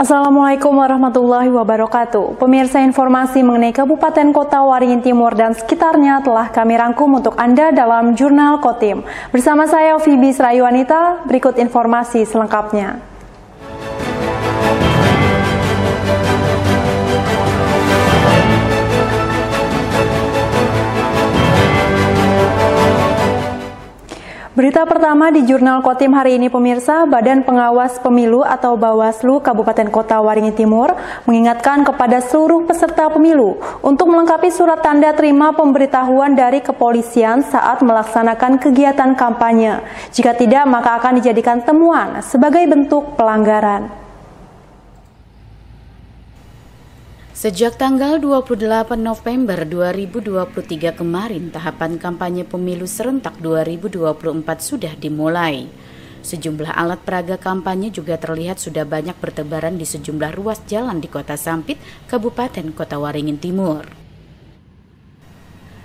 Assalamualaikum warahmatullahi wabarakatuh. Pemirsa, informasi mengenai Kabupaten Kota Waringin Timur dan sekitarnya telah kami rangkum untuk Anda dalam Jurnal Kotim. Bersama saya Fibi Srayuanita, berikut informasi selengkapnya. Berita pertama di Jurnal Kotim hari ini, pemirsa, Badan Pengawas Pemilu atau Bawaslu Kabupaten Kota Waringin Timur mengingatkan kepada seluruh peserta pemilu untuk melengkapi surat tanda terima pemberitahuan dari kepolisian saat melaksanakan kegiatan kampanye. Jika tidak, maka akan dijadikan temuan sebagai bentuk pelanggaran. Sejak tanggal 28 November 2023 kemarin, tahapan kampanye pemilu serentak 2024 sudah dimulai. Sejumlah alat peraga kampanye juga terlihat sudah banyak bertebaran di sejumlah ruas jalan di Kota Sampit, Kabupaten Kota Waringin Timur.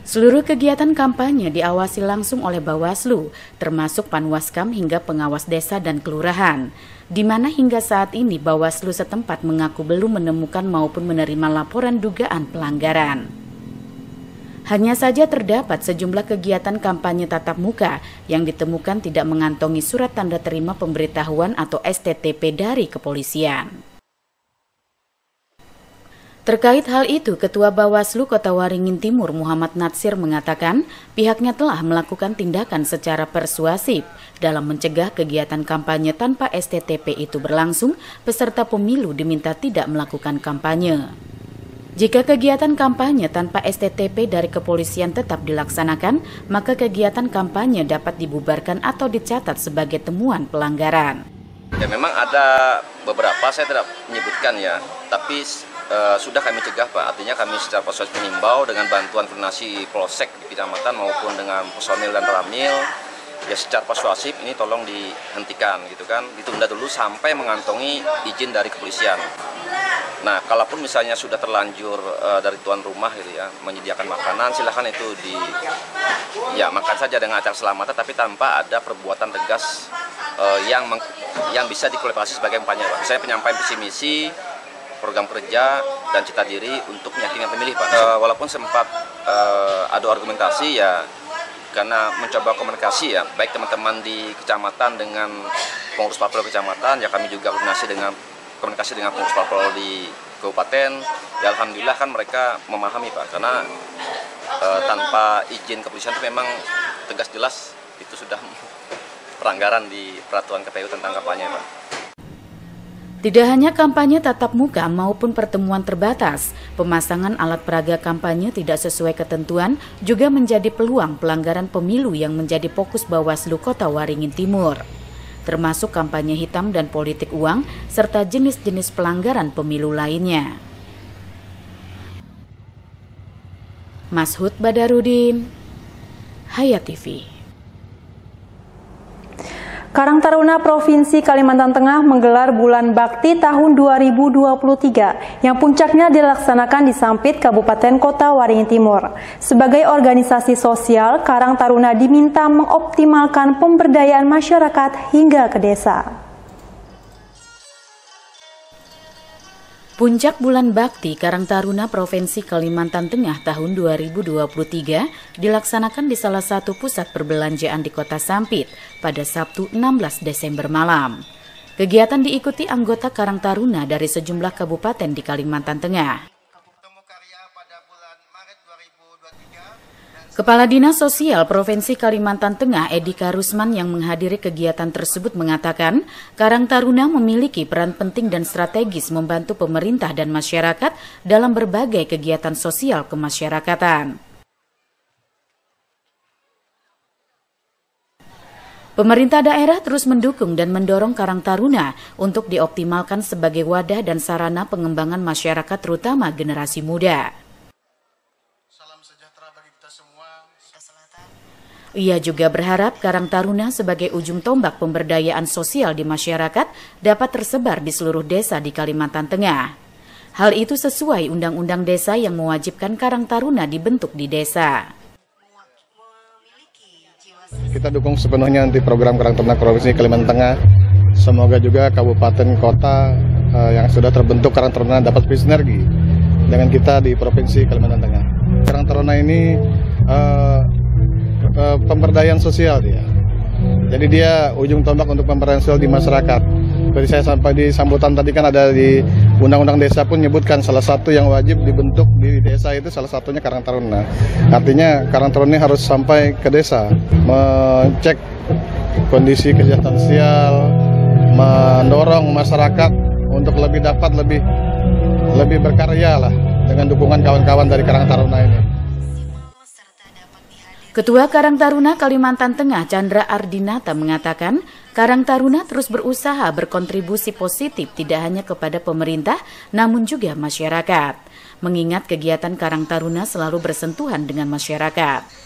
Seluruh kegiatan kampanye diawasi langsung oleh Bawaslu, termasuk Panwaskam hingga pengawas desa dan kelurahan, di mana hingga saat ini Bawaslu setempat mengaku belum menemukan maupun menerima laporan dugaan pelanggaran. Hanya saja terdapat sejumlah kegiatan kampanye tatap muka yang ditemukan tidak mengantongi surat tanda terima pemberitahuan atau STTP dari kepolisian. Terkait hal itu, Ketua Bawaslu Kota Waringin Timur Muhammad Natsir mengatakan pihaknya telah melakukan tindakan secara persuasif dalam mencegah kegiatan kampanye tanpa STTP itu berlangsung. Peserta pemilu diminta tidak melakukan kampanye. Jika kegiatan kampanye tanpa STTP dari kepolisian tetap dilaksanakan, maka kegiatan kampanye dapat dibubarkan atau dicatat sebagai temuan pelanggaran. Ya, memang ada beberapa, saya tidak menyebutkan ya, tapi sudah kami cegah, Pak. Artinya kami secara persuasif mengimbau dengan bantuan koordinasi polsek di kecamatan maupun dengan personil dan ramil. Ya, secara persuasif ini tolong dihentikan gitu kan, ditunda dulu sampai mengantongi izin dari kepolisian. Nah, kalaupun misalnya sudah terlanjur dari tuan rumah gitu ya, menyediakan makanan, silahkan itu makan saja dengan acara selamatan, tapi tanpa ada perbuatan tegas yang bisa dikualifikasi sebagai kampanye, Pak. Saya penyampaian visi misi, program kerja dan cita diri untuk meyakinkan pemilih, Pak. Walaupun sempat adu argumentasi ya, karena mencoba komunikasi ya, baik teman-teman di kecamatan dengan pengurus parpol kecamatan, ya kami juga komunikasi dengan pengurus parpol di kabupaten. Ya alhamdulillah kan mereka memahami, Pak, karena tanpa izin kepolisian itu memang tegas jelas itu sudah pelanggaran di peraturan KPU tentang kampanye, Pak. Tidak hanya kampanye tatap muka maupun pertemuan terbatas, pemasangan alat peraga kampanye tidak sesuai ketentuan juga menjadi peluang pelanggaran pemilu yang menjadi fokus Bawaslu Kota Waringin Timur, termasuk kampanye hitam dan politik uang, serta jenis-jenis pelanggaran pemilu lainnya. Mashud Badarudin, Hayat TV. Karang Taruna Provinsi Kalimantan Tengah menggelar Bulan Bakti tahun 2023 yang puncaknya dilaksanakan di Sampit, Kabupaten Kota Waringin Timur. Sebagai organisasi sosial, Karang Taruna diminta mengoptimalkan pemberdayaan masyarakat hingga ke desa. Puncak Bulan Bakti Karang Taruna Provinsi Kalimantan Tengah tahun 2023 dilaksanakan di salah satu pusat perbelanjaan di Kota Sampit pada Sabtu 16 Desember malam. Kegiatan diikuti anggota Karang Taruna dari sejumlah kabupaten di Kalimantan Tengah. Kepala Dinas Sosial Provinsi Kalimantan Tengah Edi Karusman yang menghadiri kegiatan tersebut mengatakan Karang Taruna memiliki peran penting dan strategis membantu pemerintah dan masyarakat dalam berbagai kegiatan sosial kemasyarakatan. Pemerintah daerah terus mendukung dan mendorong Karang Taruna untuk dioptimalkan sebagai wadah dan sarana pengembangan masyarakat terutama generasi muda. Ia juga berharap Karang Taruna sebagai ujung tombak pemberdayaan sosial di masyarakat dapat tersebar di seluruh desa di Kalimantan Tengah. Hal itu sesuai Undang-Undang Desa yang mewajibkan Karang Taruna dibentuk di desa. Kita dukung sepenuhnya nanti program Karang Taruna Provinsi Kalimantan Tengah. Semoga juga kabupaten kota yang sudah terbentuk Karang Taruna dapat bersinergi dengan kita di Provinsi Kalimantan Tengah. Karang Taruna ini pemberdayaan sosial dia. Jadi dia ujung tombak untuk pemberdayaan sosial di masyarakat. Seperti saya sampai di sambutan tadi kan ada di Undang-Undang Desa pun menyebutkan salah satu yang wajib dibentuk di desa itu salah satunya Karang Taruna. Artinya Karang Taruna ini harus sampai ke desa, mengecek kondisi kesejahteraan sosial, mendorong masyarakat untuk lebih berkarya lah dengan dukungan kawan-kawan dari Karang Taruna ini. Ketua Karang Taruna Kalimantan Tengah Chandra Ardinata mengatakan, Karang Taruna terus berusaha berkontribusi positif tidak hanya kepada pemerintah, namun juga masyarakat. Mengingat kegiatan Karang Taruna selalu bersentuhan dengan masyarakat.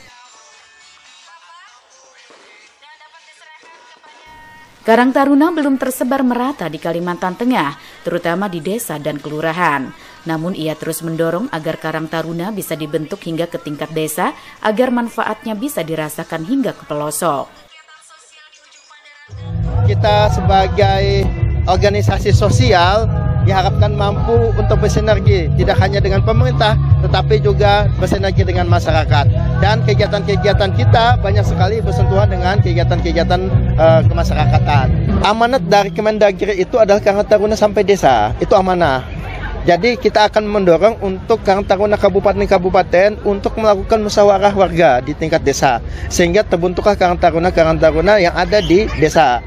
Karang Taruna belum tersebar merata di Kalimantan Tengah, terutama di desa dan kelurahan. Namun ia terus mendorong agar Karang Taruna bisa dibentuk hingga ke tingkat desa, agar manfaatnya bisa dirasakan hingga ke pelosok. Kita sebagai organisasi sosial diharapkan mampu untuk bersinergi, tidak hanya dengan pemerintah, tetapi juga bersinergi dengan masyarakat. Dan kegiatan-kegiatan kita banyak sekali bersentuhan dengan kegiatan-kegiatan kemasyarakatan. Amanat dari Kemendagri itu adalah Karang Taruna sampai desa, itu amanah. Jadi kita akan mendorong untuk Karang Taruna kabupaten-kabupaten untuk melakukan musyawarah warga di tingkat desa, sehingga terbentuklah Karang Taruna yang ada di desa.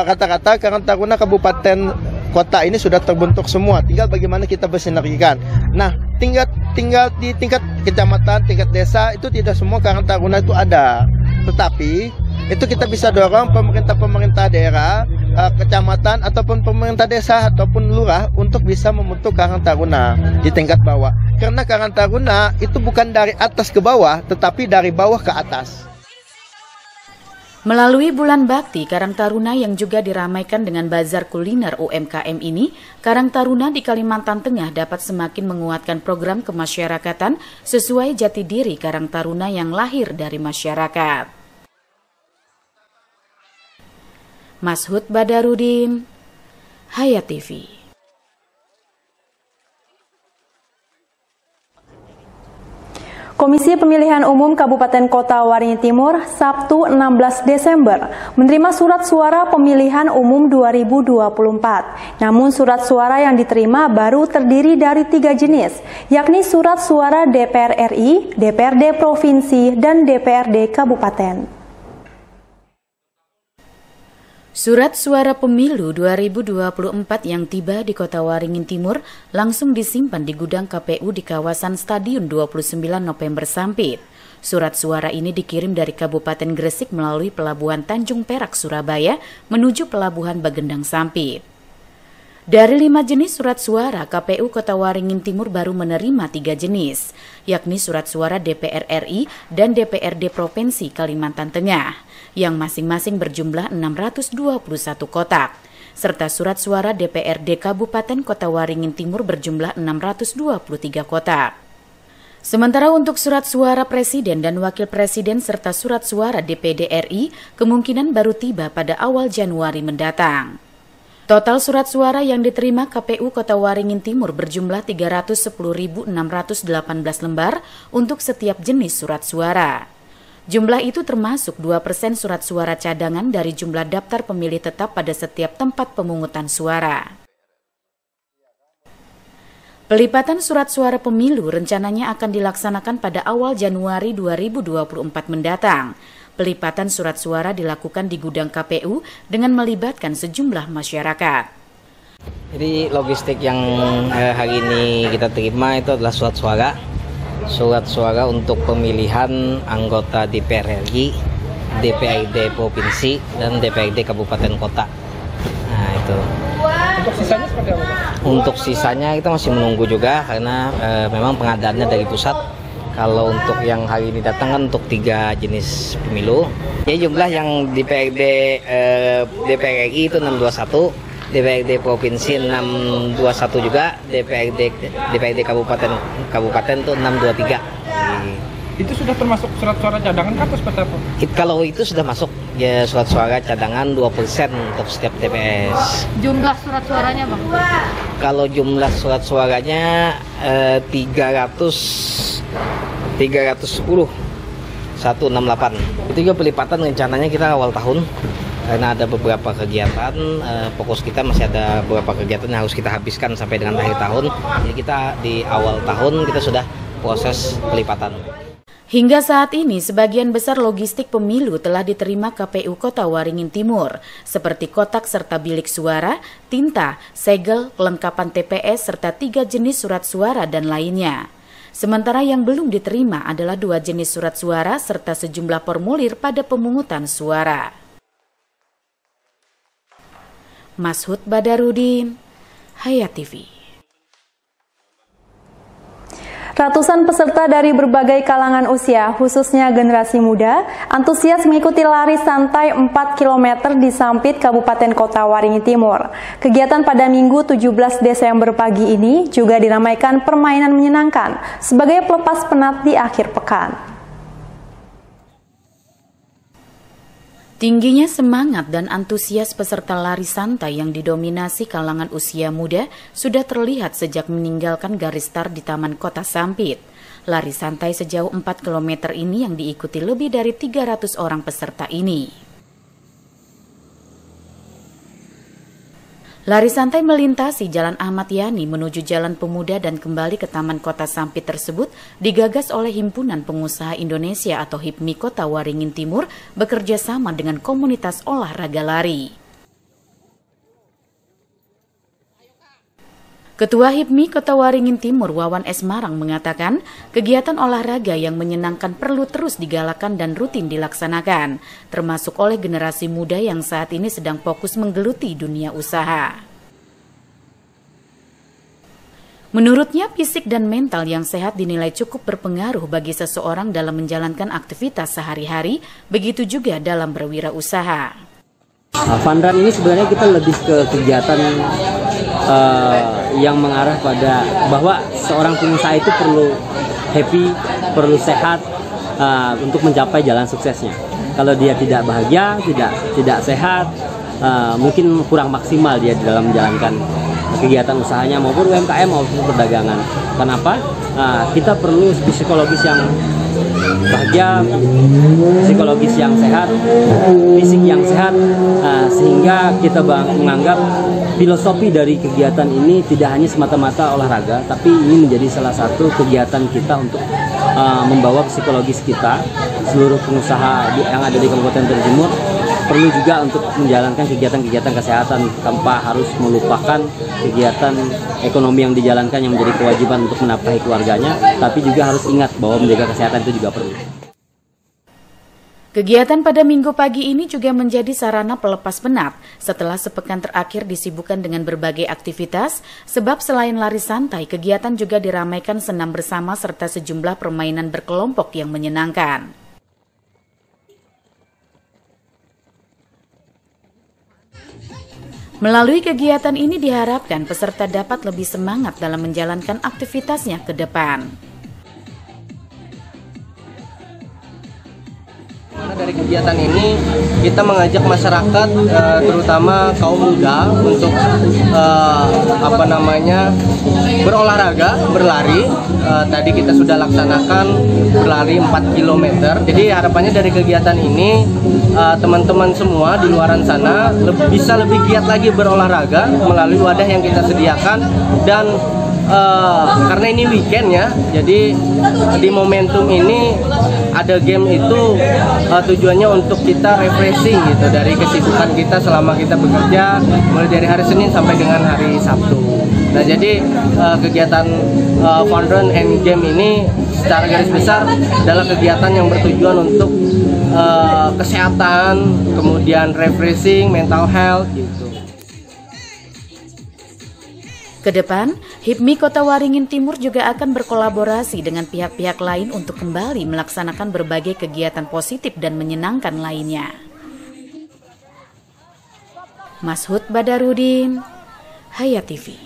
Rata-rata Karang Taruna kabupaten kota ini sudah terbentuk semua, tinggal bagaimana kita bersinergikan. Nah, tinggal di tingkat kecamatan, tingkat desa itu tidak semua Karang Taruna itu ada. Tetapi itu kita bisa dorong pemerintah daerah, kecamatan ataupun pemerintah desa ataupun lurah untuk bisa membentuk Karang Taruna di tingkat bawah. Karena Karang Taruna itu bukan dari atas ke bawah, tetapi dari bawah ke atas. Melalui Bulan Bakti Karang Taruna yang juga diramaikan dengan bazar kuliner UMKM ini, Karang Taruna di Kalimantan Tengah dapat semakin menguatkan program kemasyarakatan sesuai jati diri Karang Taruna yang lahir dari masyarakat. Mashud Badarudin, Hayat TV. Komisi Pemilihan Umum Kabupaten Kota Waringin Timur, Sabtu 16 Desember, menerima surat suara pemilihan umum 2024. Namun surat suara yang diterima baru terdiri dari 3 jenis, yakni surat suara DPR RI, DPRD Provinsi, dan DPRD Kabupaten. Surat suara pemilu 2024 yang tiba di Kota Waringin Timur langsung disimpan di gudang KPU di kawasan Stadion 29 November Sampit. Surat suara ini dikirim dari Kabupaten Gresik melalui Pelabuhan Tanjung Perak, Surabaya, menuju Pelabuhan Bagendang Sampit. Dari 5 jenis surat suara, KPU Kota Waringin Timur baru menerima 3 jenis, yakni surat suara DPR RI dan DPRD Provinsi Kalimantan Tengah, yang masing-masing berjumlah 621 kotak, serta surat suara DPRD Kabupaten Kota Waringin Timur berjumlah 623 kotak. Sementara untuk surat suara Presiden dan Wakil Presiden serta surat suara DPD RI kemungkinan baru tiba pada awal Januari mendatang. Total surat suara yang diterima KPU Kota Waringin Timur berjumlah 310.618 lembar untuk setiap jenis surat suara. Jumlah itu termasuk 2% surat suara cadangan dari jumlah daftar pemilih tetap pada setiap tempat pemungutan suara. Pelipatan surat suara pemilu rencananya akan dilaksanakan pada awal Januari 2024 mendatang. Pelipatan surat suara dilakukan di gudang KPU dengan melibatkan sejumlah masyarakat. Jadi logistik yang hari ini kita terima itu adalah surat suara untuk pemilihan anggota DPR RI, DPRD Provinsi, dan DPRD Kabupaten Kota. Nah itu. Untuk sisanya seperti apa? Untuk sisanya kita masih menunggu juga karena memang pengadaannya dari pusat. Kalau untuk yang hari ini datang kan untuk 3 jenis pemilu. Jadi jumlah yang DPR RI itu 621, DPRD Provinsi 621 juga, DPRD Kabupaten itu 623. Itu sudah termasuk surat suara cadangan kan atau seperti apa? Kalau itu sudah masuk ya surat suara cadangan 2% untuk setiap TPS. Jumlah surat suaranya Bang? Kalau jumlah surat suaranya 310 168. Itu juga pelipatan rencananya kita awal tahun karena ada beberapa kegiatan, fokus kita masih ada beberapa kegiatan yang harus kita habiskan sampai dengan akhir tahun. Jadi kita di awal tahun kita sudah proses pelipatan. Hingga saat ini, sebagian besar logistik pemilu telah diterima KPU Kota Waringin Timur, seperti kotak serta bilik suara, tinta, segel, kelengkapan TPS, serta 3 jenis surat suara dan lainnya. Sementara yang belum diterima adalah 2 jenis surat suara serta sejumlah formulir pada pemungutan suara. Mashud Badarudin, Hayat TV. Ratusan peserta dari berbagai kalangan usia, khususnya generasi muda, antusias mengikuti lari santai 4 km di Sampit, Kabupaten Kota Waringin Timur. Kegiatan pada Minggu 17 Desember pagi ini juga diramaikan permainan menyenangkan sebagai pelepas penat di akhir pekan. Tingginya semangat dan antusias peserta lari santai yang didominasi kalangan usia muda sudah terlihat sejak meninggalkan garis start di Taman Kota Sampit. Lari santai sejauh 4 km ini yang diikuti lebih dari 300 orang peserta ini. Lari santai melintasi Jalan Ahmad Yani menuju Jalan Pemuda dan kembali ke Taman Kota Sampit tersebut digagas oleh Himpunan Pengusaha Indonesia atau HIPMI Kota Waringin Timur bekerja sama dengan komunitas olahraga lari. Ketua HIPMI Kota Waringin Timur Wawan S. Marang mengatakan kegiatan olahraga yang menyenangkan perlu terus digalakan dan rutin dilaksanakan, termasuk oleh generasi muda yang saat ini sedang fokus menggeluti dunia usaha. Menurutnya, fisik dan mental yang sehat dinilai cukup berpengaruh bagi seseorang dalam menjalankan aktivitas sehari-hari, begitu juga dalam berwirausaha. Fun run ini sebenarnya kita lebih ke kegiatan yang mengarah pada bahwa seorang pengusaha itu perlu happy, perlu sehat untuk mencapai jalan suksesnya. Kalau dia tidak bahagia, tidak sehat, mungkin kurang maksimal dia di dalam menjalankan kegiatan usahanya maupun UMKM maupun perdagangan. Kenapa? Kita perlu psikologis yang bahagia, psikologis yang sehat, fisik yang sehat, sehingga kita menganggap filosofi dari kegiatan ini tidak hanya semata-mata olahraga, tapi ini menjadi salah satu kegiatan kita untuk membawa psikologis kita, seluruh pengusaha yang ada di Kabupaten Timur perlu juga untuk menjalankan kegiatan-kegiatan kesehatan tanpa harus melupakan kegiatan ekonomi yang dijalankan yang menjadi kewajiban untuk menafkahi keluarganya, tapi juga harus ingat bahwa menjaga kesehatan itu juga perlu. Kegiatan pada Minggu pagi ini juga menjadi sarana pelepas penat setelah sepekan terakhir disibukkan dengan berbagai aktivitas, sebab selain lari santai, kegiatan juga diramaikan senam bersama serta sejumlah permainan berkelompok yang menyenangkan. Melalui kegiatan ini diharapkan peserta dapat lebih semangat dalam menjalankan aktivitasnya ke depan. Dari kegiatan ini kita mengajak masyarakat terutama kaum muda untuk berolahraga, berlari. Tadi kita sudah laksanakan berlari 4 km. Jadi harapannya dari kegiatan ini teman-teman semua di luaran sana bisa lebih giat lagi berolahraga melalui wadah yang kita sediakan, dan karena ini weekend ya, jadi di momentum ini ada game itu tujuannya untuk kita refreshing gitu dari kesibukan kita selama kita bekerja mulai dari hari Senin sampai dengan hari Sabtu. Nah, jadi kegiatan fun run and game ini secara garis besar adalah kegiatan yang bertujuan untuk kesehatan, kemudian refreshing, mental health gitu. Kedepan, HIPMI Kota Waringin Timur juga akan berkolaborasi dengan pihak-pihak lain untuk kembali melaksanakan berbagai kegiatan positif dan menyenangkan lainnya. Mashud Badarudin, Hayat TV.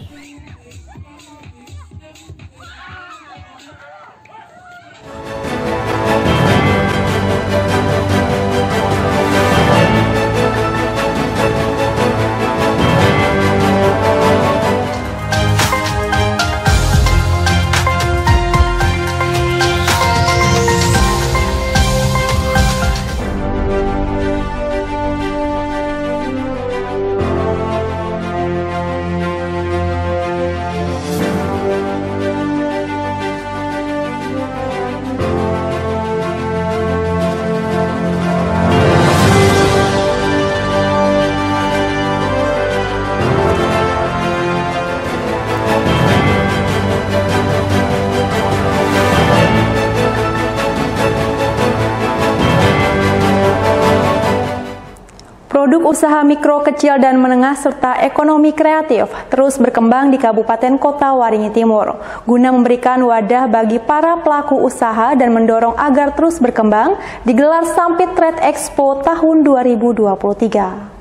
usaha mikro, kecil, dan menengah serta ekonomi kreatif terus berkembang di Kabupaten Kota Waringin Timur. Guna memberikan wadah bagi para pelaku usaha dan mendorong agar terus berkembang, digelar Sampit Trade Expo tahun 2023.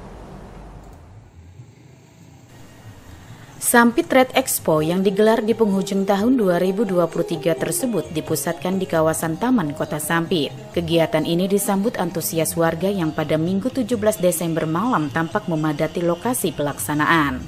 Sampit Trade Expo yang digelar di penghujung tahun 2023 tersebut dipusatkan di kawasan Taman Kota Sampit. Kegiatan ini disambut antusias warga yang pada Minggu 17 Desember malam tampak memadati lokasi pelaksanaan.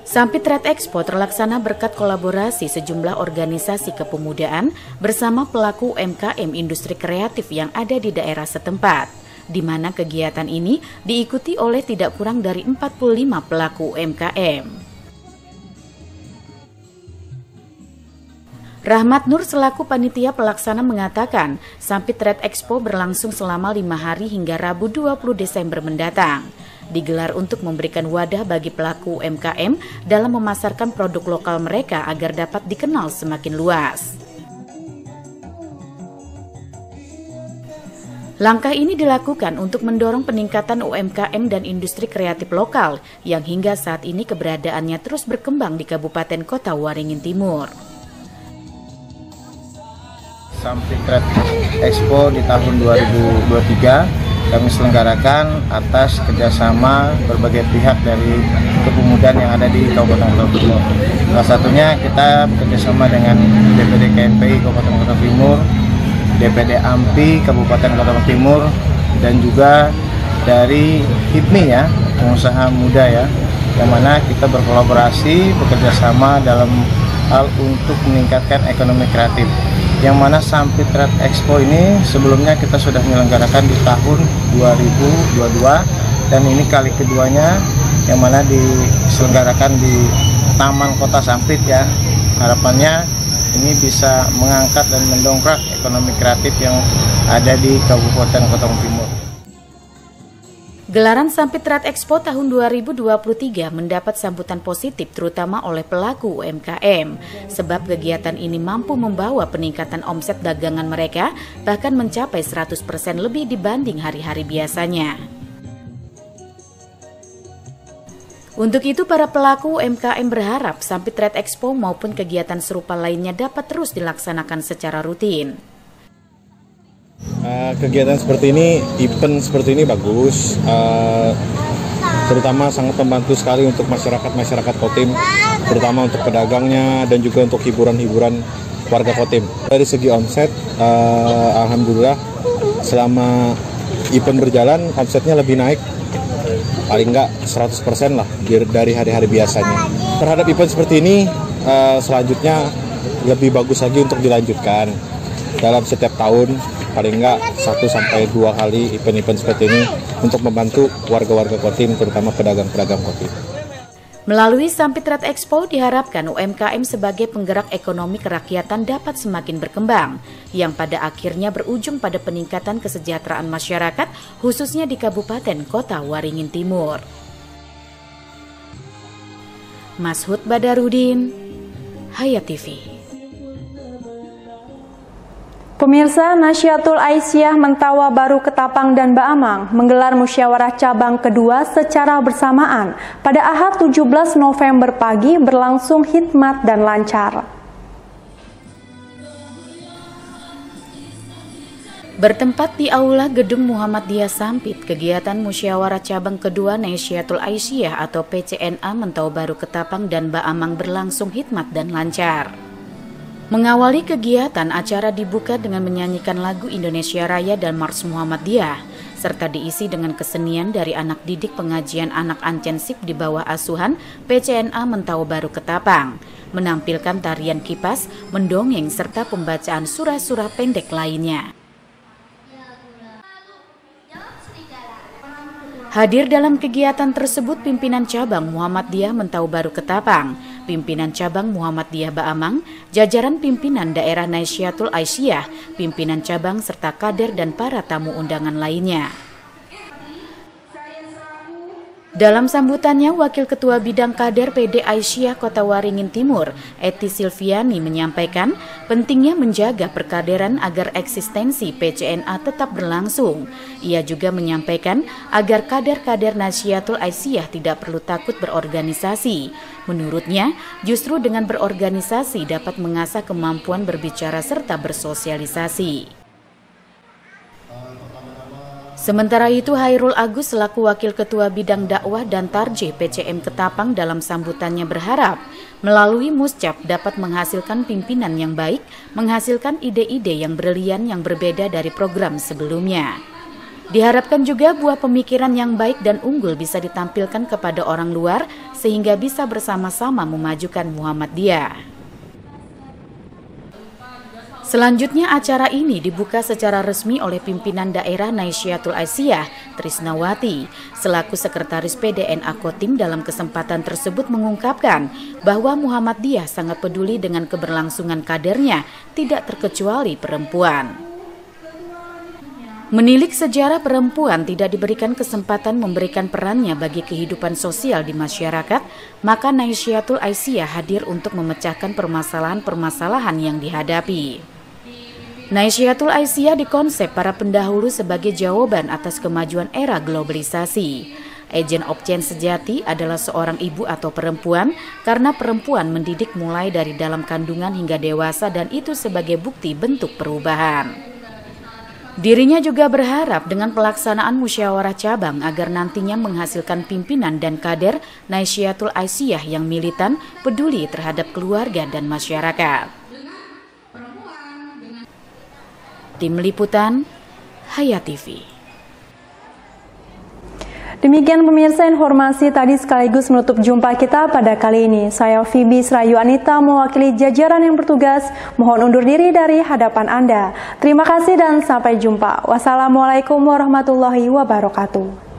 Sampit Trade Expo terlaksana berkat kolaborasi sejumlah organisasi kepemudaan bersama pelaku UMKM industri kreatif yang ada di daerah setempat, di mana kegiatan ini diikuti oleh tidak kurang dari 45 pelaku UMKM. Rahmat Nur selaku panitia pelaksana mengatakan, Sampit Trade Expo berlangsung selama 5 hari hingga Rabu 20 Desember mendatang. Digelar untuk memberikan wadah bagi pelaku UMKM dalam memasarkan produk lokal mereka agar dapat dikenal semakin luas. Langkah ini dilakukan untuk mendorong peningkatan UMKM dan industri kreatif lokal yang hingga saat ini keberadaannya terus berkembang di Kabupaten Kota Waringin Timur. Sampit Trade Expo di tahun 2023 kami selenggarakan atas kerjasama berbagai pihak dari kepemudaan yang ada di Kabupaten Kota Timur. Salah satunya kita bekerjasama dengan DPD KMPI Kabupaten Kota Timur, DPD AMPI Kabupaten Kota Timur, dan juga dari HIPMI ya, pengusaha muda ya, yang mana kita berkolaborasi bekerjasama dalam hal untuk meningkatkan ekonomi kreatif. Yang mana Sampit Trade Expo ini sebelumnya kita sudah menyelenggarakan di tahun 2022 dan ini kali keduanya yang mana diselenggarakan di Taman Kota Sampit ya. Harapannya ini bisa mengangkat dan mendongkrak ekonomi kreatif yang ada di Kabupaten Kota Timur. Gelaran Sampit Trade Expo tahun 2023 mendapat sambutan positif terutama oleh pelaku UMKM, sebab kegiatan ini mampu membawa peningkatan omset dagangan mereka bahkan mencapai 100% lebih dibanding hari-hari biasanya. Untuk itu, para pelaku UMKM berharap Sampit Trade Expo maupun kegiatan serupa lainnya dapat terus dilaksanakan secara rutin. Kegiatan seperti ini, event seperti ini bagus, terutama sangat membantu sekali untuk masyarakat Kotim, terutama untuk pedagangnya dan juga untuk hiburan-hiburan warga Kotim. Dari segi omset, alhamdulillah selama event berjalan omsetnya lebih naik, paling enggak 100% lah dari hari-hari biasanya. Terhadap event seperti ini, selanjutnya lebih bagus lagi untuk dilanjutkan dalam setiap tahun, paling enggak 1-2 kali event-event seperti ini untuk membantu warga-warga Kotim, terutama pedagang-pedagang Kotim. Melalui Sampit Trade Expo diharapkan UMKM sebagai penggerak ekonomi kerakyatan dapat semakin berkembang, yang pada akhirnya berujung pada peningkatan kesejahteraan masyarakat, khususnya di Kabupaten Kota Waringin Timur. Mashud Badarudin, Hayat TV. Pemirsa, Nasyatul Aisyah Mentawa Baru Ketapang dan Baamang menggelar musyawarah cabang kedua secara bersamaan pada Ahad 17 November pagi, berlangsung hikmat dan lancar. Bertempat di Aula Gedung Muhammadiyah Sampit, kegiatan musyawarah cabang kedua Nasyatul Aisyah atau PCNA Mentawa Baru Ketapang dan Baamang berlangsung hikmat dan lancar. Mengawali kegiatan, acara dibuka dengan menyanyikan lagu Indonesia Raya dan Mars Muhammadiyah, serta diisi dengan kesenian dari anak didik pengajian anak Ancensip di bawah asuhan PCNA Mentawa Baru Ketapang, menampilkan tarian kipas, mendongeng, serta pembacaan surah-surah pendek lainnya. Hadir dalam kegiatan tersebut pimpinan cabang Muhammadiyah Mentawa Baru Ketapang, pimpinan cabang Muhammadiyah Baamang, jajaran pimpinan daerah Nasyatul Aisyah, pimpinan cabang serta kader dan para tamu undangan lainnya. Dalam sambutannya, Wakil Ketua Bidang Kader PD Aisyah Kota Waringin Timur, Eti Silviani menyampaikan pentingnya menjaga perkaderan agar eksistensi PCNA tetap berlangsung. Ia juga menyampaikan agar kader-kader Nahdlatul Aisyah tidak perlu takut berorganisasi. Menurutnya, justru dengan berorganisasi dapat mengasah kemampuan berbicara serta bersosialisasi. Sementara itu, Hairul Agus selaku Wakil Ketua Bidang Dakwah dan Tarjih PCM Ketapang dalam sambutannya berharap melalui Muscap dapat menghasilkan pimpinan yang baik, menghasilkan ide-ide yang brilian yang berbeda dari program sebelumnya. Diharapkan juga buah pemikiran yang baik dan unggul bisa ditampilkan kepada orang luar sehingga bisa bersama-sama memajukan Muhammadiyah. Selanjutnya acara ini dibuka secara resmi oleh pimpinan daerah Nahdlatul Aisyah, Trisnawati, selaku Sekretaris PDNA Kotim dalam kesempatan tersebut mengungkapkan bahwa Muhammadiyah sangat peduli dengan keberlangsungan kadernya, tidak terkecuali perempuan. Menilik sejarah perempuan tidak diberikan kesempatan memberikan perannya bagi kehidupan sosial di masyarakat, maka Nahdlatul Aisyah hadir untuk memecahkan permasalahan-permasalahan yang dihadapi. Nahdlatul Aisyah dikonsep para pendahulu sebagai jawaban atas kemajuan era globalisasi. Agent of Change sejati adalah seorang ibu atau perempuan karena perempuan mendidik mulai dari dalam kandungan hingga dewasa dan itu sebagai bukti bentuk perubahan. Dirinya juga berharap dengan pelaksanaan musyawarah cabang agar nantinya menghasilkan pimpinan dan kader Nahdlatul Aisyah yang militan, peduli terhadap keluarga dan masyarakat. Tim Liputan, Hayat TV. Demikian pemirsa informasi tadi sekaligus menutup jumpa kita pada kali ini. Saya Fibi Srayu Anita mewakili jajaran yang bertugas. Mohon undur diri dari hadapan Anda. Terima kasih dan sampai jumpa. Wassalamualaikum warahmatullahi wabarakatuh.